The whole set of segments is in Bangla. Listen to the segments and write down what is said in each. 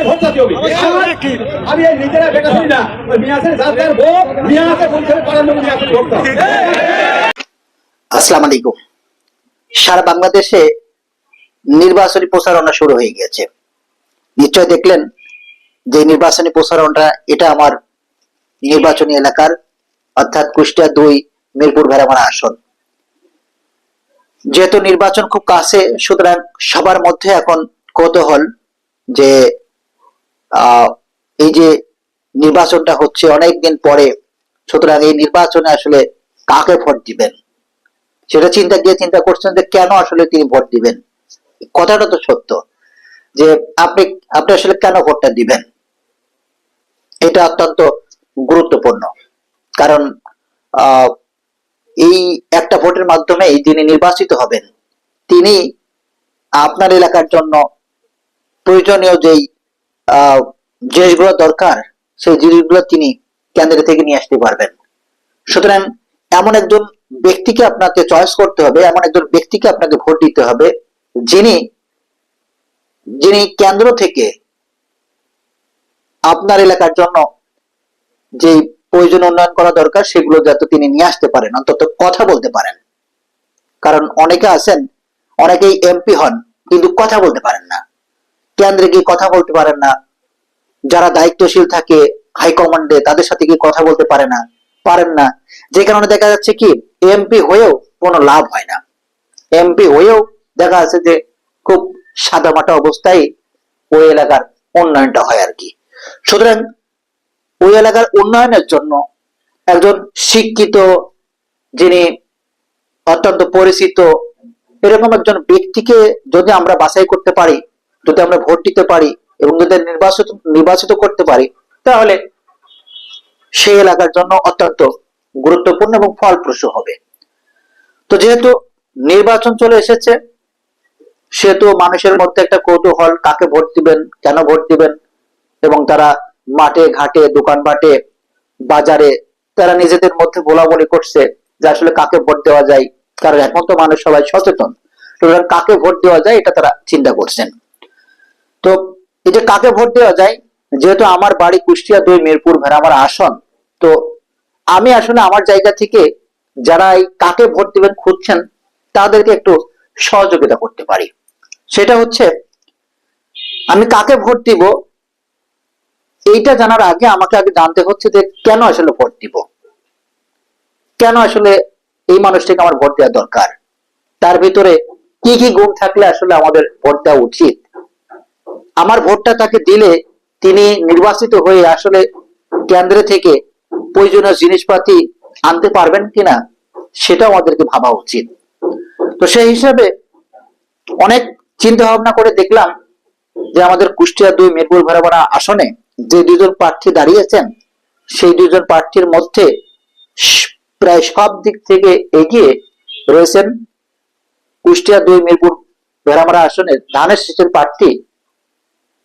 ভোট চাচ্ছি আমি এই নিজেরা বেকার না মিয়াছেন যাদের ভোট মিয়াছে বলছেন পাড়ার মধ্যে মিয়াছেন ভোট দাও। আসসালামু আলাইকুম। সারা বাংলাদেশে নির্বাচনী প্রচারণা শুরু হয়ে গিয়েছে। নিশ্চয় দেখলেন যে নির্বাচনী প্রচারণা, এটা আমার নির্বাচনী এলাকার অর্থাৎ কুষ্টিয়া ২ মিরপুর ভেড়ামারা আসন। যেহেতু নির্বাচন খুব কাছে, সুতরাং সবার মধ্যে এখন কৌতূহল যে এই যে নির্বাচনটা হচ্ছে অনেকদিন পরে, সুতরাং এই নির্বাচনে আসলে কাকে ভোট দিবেন সেটা চিন্তা করছেন যে কেন আসলে তিনি ভোট দিবেন। কথাটা তো সত্য যে আপনি আসলে কেন ভোটটা দিবেন, এটা অত্যন্ত গুরুত্বপূর্ণ। কারণ এই একটা ভোটের মাধ্যমে যিনি নির্বাচিত হবেন তিনি আপনার এলাকার জন্য প্রয়োজনীয় যেই জিনিসগুলো দরকার সেই জিনিসগুলো তিনি কেন্দ্র থেকে নিয়ে আসতে পারবেন। সুতরাং এমন একজন ব্যক্তিকে আপনাকে চয়েস করতে হবে, এমন একজন ব্যক্তিকে আপনাকে ভোট দিতে হবে যিনি কেন্দ্র থেকে আপনার এলাকার জন্য যে প্রয়োজন উন্নয়ন করা দরকার সেগুলো যাতে তিনি নিয়ে আসতে পারেন, অন্তত কথা বলতে পারেন। কারণ অনেকে আছেন, অনেকেই এমপি হন কিন্তু কথা বলতে পারেন না, কেন্দ্রে গিয়ে কথা বলতে পারেন না, যারা দায়িত্বশীল থাকে হাইকমান্ডে তাদের সাথে গিয়ে কথা বলতে পারেন না, যে কারণে দেখা যাচ্ছে কি এমপি হয়েও কোনো লাভ হয় না। এমপি হয়েও দেখা যাচ্ছে যে খুব সাদামাটা অবস্থায় ওই এলাকার উন্নয়নটা হয় আর কি। সুতরাং ওই এলাকার উন্নয়নের জন্য একজন শিক্ষিত, যিনি অত্যন্ত পরিচিত, এরকম একজন ব্যক্তিকে যদি আমরা বাছাই করতে পারি, যদি আমরা ভোট দিতে পারি এবং যদি নির্বাচিত করতে পারি, তাহলে সেই এলাকার জন্য অত্যন্ত গুরুত্বপূর্ণ এবং ফলপ্রসূ হবে। তো যেহেতু নির্বাচন চলে এসেছে, সেহেতু মানুষের মধ্যে একটা কৌতূহল, কাকে ভোট দিবেন, কেন ভোট দিবেন, এবং তারা মাঠে ঘাটে দোকানপাটে বাজারে তারা নিজেদের মধ্যে বলাবলি করছে যে আসলে কাকে ভোট দেওয়া যায়। কারণ এখন তো মানুষ সবাই সচেতন, সুতরাং কাকে ভোট দেওয়া যায় এটা তারা চিন্তা করছেন। তো এই যে কাকে ভোট দেওয়া যায়, যেহেতু আমার বাড়ি কুষ্টিয়া ২ মিরপুর ভেড়ামারা আসন, তো আমি আসলে আমার জায়গা থেকে যারা এই কাকে ভোট দিবেন খুঁজছেন তাদেরকে একটু সহযোগিতা করতে পারি। সেটা হচ্ছে আমি কাকে ভোট দিব এইটা জানার আগে আমাকে আগে জানতে হচ্ছে যে কেন আসলে ভোট দিব, কেন আসলে এই মানুষটিকে আমার ভোট দেওয়া দরকার, তার ভিতরে কি কি গুণ থাকলে আসলে আমাদের ভোট দেওয়া উচিত, আমার ভোটটা তাকে দিলে তিনি নির্বাচিত হয়ে আসলে কেন্দ্র থেকে প্রয়োজনীয় জিনিসপাতি আনতে পারবেন কিনা সেটা আমাদেরকে ভাবা উচিত। তো সেই হিসাবে অনেক চিন্তা ভাবনা করে দেখলাম যে আমাদের কুষ্টিয়া ২ মিরপুর ভেড়ামারা আসনে যে দুজন প্রার্থী দাঁড়িয়েছেন সেই দুজন প্রার্থীর মধ্যে প্রায় সব দিক থেকে এগিয়ে রয়েছেন কুষ্টিয়া ২ মিরপুর ভেড়ামারা আসনের ধানের শীষের প্রার্থী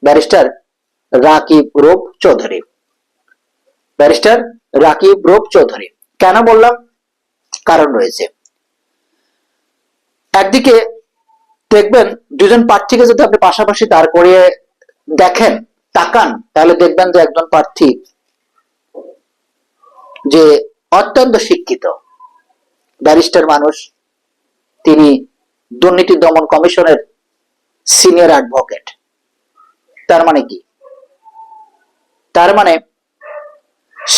ব্যারিস্টার রাকিব রূপ চৌধুরী। ব্যারিস্টার রাকিব রূপ চৌধুরী কেন বললাম, কারণ রয়েছে। একদিকে দেখবেন দুজন প্রার্থীকে যদি আপনি পাশাপাশি দাঁড় করিয়ে দেখেন, তাকান, তাহলে দেখবেন যে একজন প্রার্থী যে অত্যন্ত শিক্ষিত ব্যারিস্টার মানুষ, তিনি দুর্নীতি দমন কমিশনের সিনিয়র অ্যাডভোকেট। তার মানে কি? তার মানে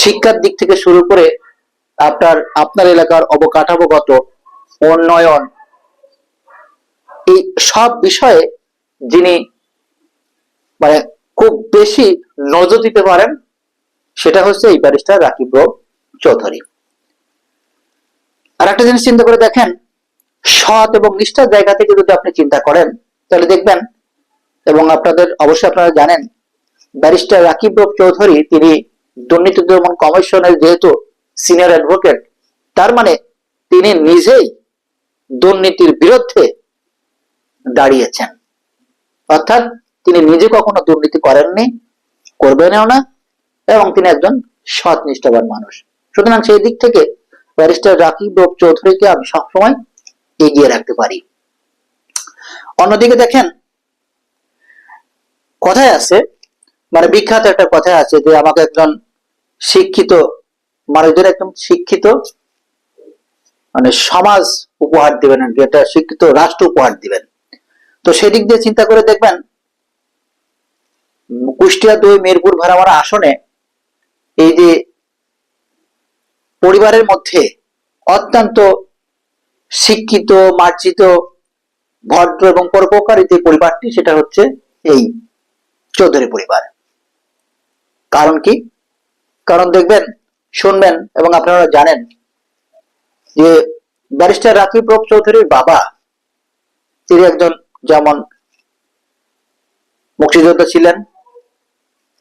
শিক্ষার দিক থেকে শুরু করে আপনার এলাকার অবকাঠামোগত উন্নয়ন, এই সব বিষয়ে যিনি মানে খুব বেশি নজর দিতে পারেন সেটা হচ্ছে এই ব্যারিস্টার রাকিব রূপ চৌধুরী। আর একটা জিনিস চিন্তা করে দেখেন, সৎ এবং নিষ্ঠার জায়গা থেকে যদি আপনি চিন্তা করেন তাহলে দেখবেন, এবং অবশ্যই আপনারা জানেন ব্যারিস্টার রাকিব রূপ চৌধুরী তিনি দুর্নীতি দমন কমিশনের যেহেতু সিনিয়র অ্যাডভোকেট, তার মানে তিনি নিজেই দুর্নীতির বিরুদ্ধে দাঁড়িয়েছেন, অর্থাৎ তিনি নিজে কখনো দুর্নীতি করেননি, করবেনও না, এবং তিনি একজন সৎ নিষ্ঠাবান মানুষ। সুতরাং সেই দিক থেকে ব্যারিস্টার রাকিব রূপ চৌধুরীকে আমি সবসময় এগিয়ে রাখতে পারি। অন্যদিকে দেখেন, কথায় আছে মানে বিখ্যাত একটা কথা আছে যে আমাকে একজন শিক্ষিত মানুষদের একদম শিক্ষিত মানে সমাজ উপহার দিবেন আর কি, একটা শিক্ষিত রাষ্ট্র উপহার দিবেন। তো সেদিক দিয়ে চিন্তা করে দেখবেন কুষ্টিয়া 2 মিরপুর ভাড়ামারা আসনে এই যে পরিবারের মধ্যে অত্যন্ত শিক্ষিত, মার্জিত, ভদ্র এবং পরোপকারী যে পরিবারটি, সেটা হচ্ছে এই চৌধুরী পরিবার। কারণ কি? কারণ দেখবেন, শুনবেন এবং আপনারা জানেন যে ব্যারিস্টার রাকিব রব চৌধুরীর বাবা, তিনি একজন যেমন মুক্তিযোদ্ধা ছিলেন,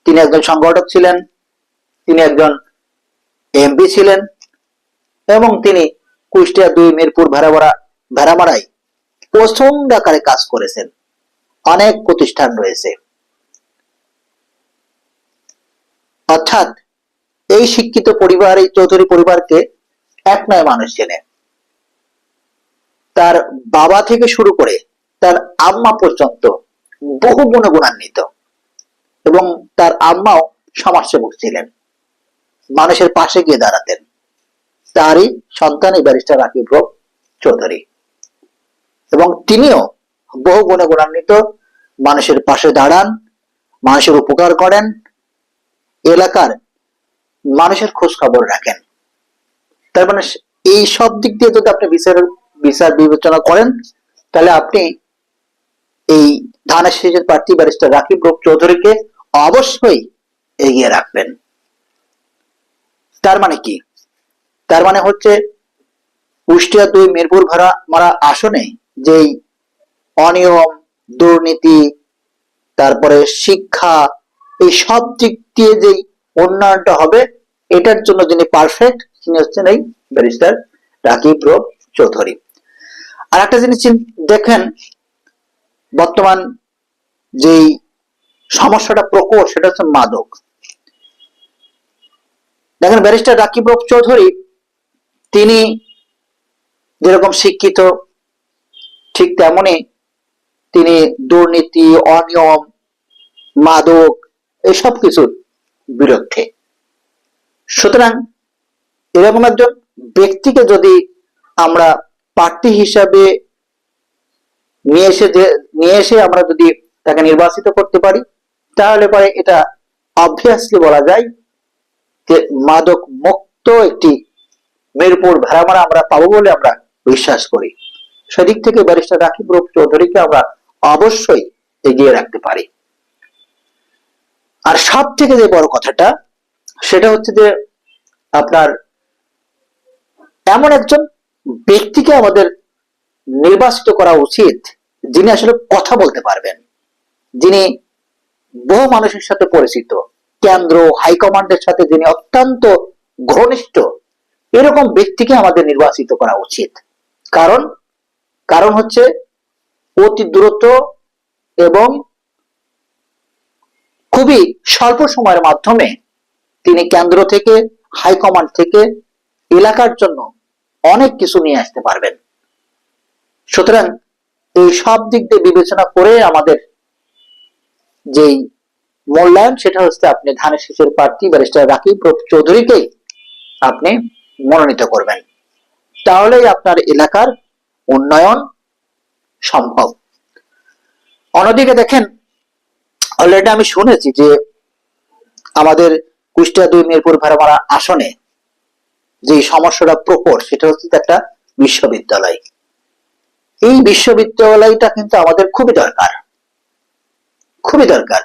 তিনি একজন সংগঠক ছিলেন, তিনি একজন এমপি ছিলেন এবং তিনি কুষ্টিয়া 2 মিরপুর ভেড়ামারায় প্রচন্ড আকারে কাজ করেছেন। অনেক প্রতিষ্ঠান রয়েছে। অর্থাৎ এই শিক্ষিত পরিবার, এই চৌধুরী পরিবারকে এক নয় মানুষ চেনে। তার বাবা থেকে শুরু করে তার আম্মা পর্যন্ত বহু গুণে গুণান্বিত, এবং তার আম্মাও সমাজসেবক ছিলেন, মানুষের পাশে গিয়ে দাঁড়াতেন। তারই সন্তান এই ব্যারিস্টার রাকিব রব চৌধুরী, এবং তিনিও বহু গুণে গুণান্বিত, মানুষের পাশে দাঁড়ান, মানুষের উপকার করেন, এলাকার মানুষের খোঁজ খবর রাখেন। তার মানে এই সব দিক দিয়ে যদি আপনি বিচার বিবেচনা করেন, তাহলে আপনি এই ধানের শীষের প্রার্থী ব্যারিস্টার রাকিব রব চৌধুরীকে অবশ্যই এগিয়ে রাখবেন। তার মানে কি? তার মানে হচ্ছে কুষ্টিয়া 2 মিরপুর ভাড়ামারা আসনে যেই অনিয়ম, দুর্নীতি, তারপরে শিক্ষা, এই সব দিক দিয়ে যেই উন্নয়নটা হবে, এটার জন্য যিনি পারফেক্ট, তিনি হচ্ছেন এই ব্যারিস্টার রাকিব রব চৌধুরী। আর একটা জিনিস দেখেন, বর্তমান যেই সমস্যাটা প্রকট, সেটা হচ্ছে মাদক। দেখেন, ব্যারিস্টার রাকিব রব চৌধুরী তিনি যেরকম শিক্ষিত, ঠিক তেমনি তিনি দুর্নীতি, অনিয়ম, মাদক এইসব কিছুর বিরুদ্ধে। সুতরাং এরকম একজন ব্যক্তিকে যদি আমরা প্রার্থী হিসাবে নিয়ে এসে আমরা যদি তাকে নির্বাচিত করতে পারি, তাহলে পরে এটা অবভিয়াসলি বলা যায় যে মাদক মুক্ত একটি মিরপুর ভেড়ামারা আমরা পাবো বলে আমরা বিশ্বাস করি। সেদিক থেকে ব্যারিস্টার রাকিব রব চৌধুরীকে আমরা অবশ্যই এগিয়ে রাখতে পারি। আর সব থেকে যে বড় কথাটা, সেটা হচ্ছে যে আপনার এমন একজন ব্যক্তিকে আমাদের নির্বাচিত করা উচিত, যিনি আসলে কথা বলতে পারবেন, যিনি বহু মানুষের সাথে পরিচিত, কেন্দ্র হাইকমান্ডের সাথে যিনি অত্যন্ত ঘনিষ্ঠ, এরকম ব্যক্তিকে আমাদের নির্বাচিত করা উচিত। কারণ হচ্ছে অতি দ্রুত এবং খুবই স্বল্প সময়ের মাধ্যমে তিনি কেন্দ্র থেকে, হাইকমান্ড থেকে এলাকার জন্য অনেক কিছু নিয়ে আসতে পারবেন। সুতরাং এই সব দিক দিয়ে বিবেচনা করে আমাদের যেই মূল্যায়ন, সেটা হচ্ছে আপনি ধানের শীষের প্রার্থী ব্যারিস্টার রাকিব রব চৌধুরীকেই আপনি মনোনীত করবেন। তাহলেই আপনার এলাকার উন্নয়ন সম্ভব। অন্যদিকে দেখেন, অলরেডি আমি শুনেছি যে আমাদের কুষ্টিয়া 2 মিরপুর ভেড়ামারা আসনে যে সমস্যাটা প্রকট, সেটা হচ্ছে একটা বিশ্ববিদ্যালয়। এই বিশ্ববিদ্যালয়টা কিন্তু আমাদের খুবই দরকার, খুবই দরকার।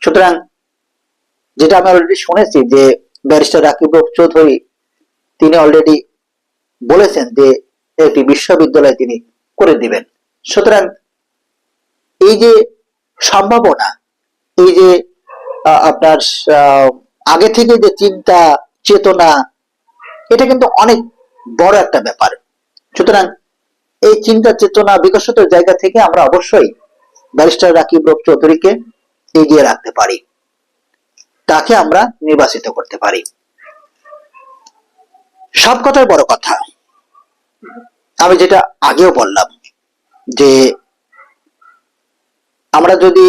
সুতরাং যেটা আমি অলরেডি শুনেছি যে ব্যারিস্টার রাকিব রব চৌধুরী তিনি অলরেডি বলেছেন যে একটি বিশ্ববিদ্যালয় তিনি করে দিবেন। সুতরাং এই যে সম্ভাবনা, এই যে আপনার আগে থেকে যে চিন্তা চেতনা, এটা কিন্তু অনেক বড় একটা ব্যাপার। সুতরাং এই চিন্তা চেতনা বিকশিত জায়গা থেকে আমরা অবশ্যই ব্যারিস্টার রাকিব রব চৌধুরীকে এগিয়ে রাখতে পারি, তাকে আমরা নির্বাচিত করতে পারি। সব কথাই বড় কথা, আমি যেটা আগেও বললাম যে আমরা যদি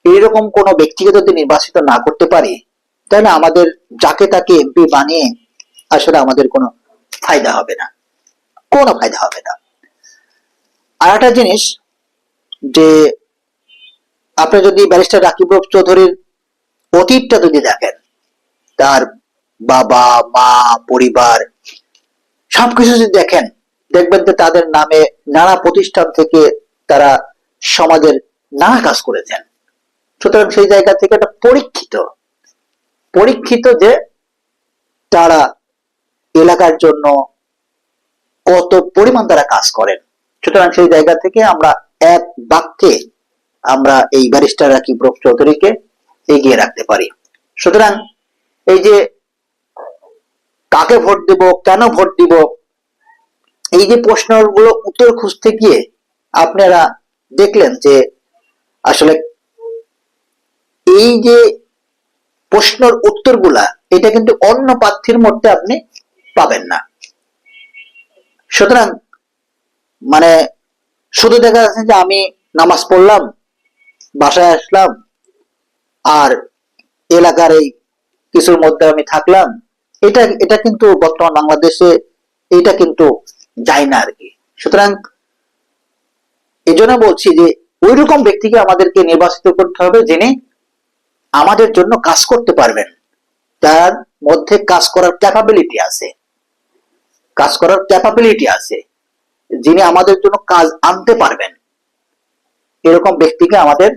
এইরকম কোন ব্যক্তিকে যদি নির্বাচিত না করতে পারি, তাহলে আমাদের যাকে তাকে এমপি বানিয়ে আসলে আমাদের কোনো ফায়দা হবে না, কোনো ফায়দা হবে না। আর একটা জিনিস, যে আপনি যদি ব্যারিস্টার রাকিব চৌধুরীর অতীতটা যদি দেখেন, তার বাবা মা পরিবার সবকিছু যদি দেখেন, দেখবেন যে তাদের নামে নানা প্রতিষ্ঠান থেকে তারা সমাজের নানা কাজ করেছেন। সুতরাং সেই জায়গা থেকে একটা পরীক্ষিত যে তারা এলাকার জন্য কত পরিমাণ তারা কাজ করেন। সুতরাং সেই জায়গা থেকে আমরা এক বাক্যে আমরা এই ব্যারিস্টার রাকিব চৌধুরীকে এগিয়ে রাখতে পারি। সুতরাং এই যে কাকে ভোট দেব, কেন ভোট দিব, এই যে প্রশ্নগুলো উত্তর খুঁজতে গিয়ে আপনারা দেখলেন যে আসলে এই যে প্রশ্নের উত্তরগুলা, এটা কিন্তু অন্য প্রার্থীর মধ্যে আপনি পাবেন না। সুতরাং মানে শুধু দেখা যাচ্ছে যে আমি নামাজ পড়লাম, বাসায় আসলাম, আর এলাকার এই কিছুর মধ্যে আমি থাকলাম, এটা কিন্তু বর্তমান বাংলাদেশে এটা কিন্তু যায় না আর কি। সুতরাং এই জন্য বলছি যে ওই রকম ব্যক্তিকে আমাদেরকে নির্বাচিত করতে হবে যিনি আমাদের জন্য কাজ করতে পারবেন, তার মধ্যে কাজ করার ক্যাপাবিলিটি আছে, যিনি আমাদের জন্য কাজ আনতে পারবেন, এরকম ব্যক্তিকে আমাদের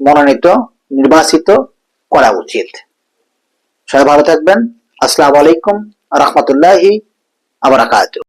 মনোনীত নির্বাচিত করা উচিত। সবাই ভালো থাকবেন। আসসালামু আলাইকুম রাহমাতুল্লাহি ওয়া বারাকাতুহু।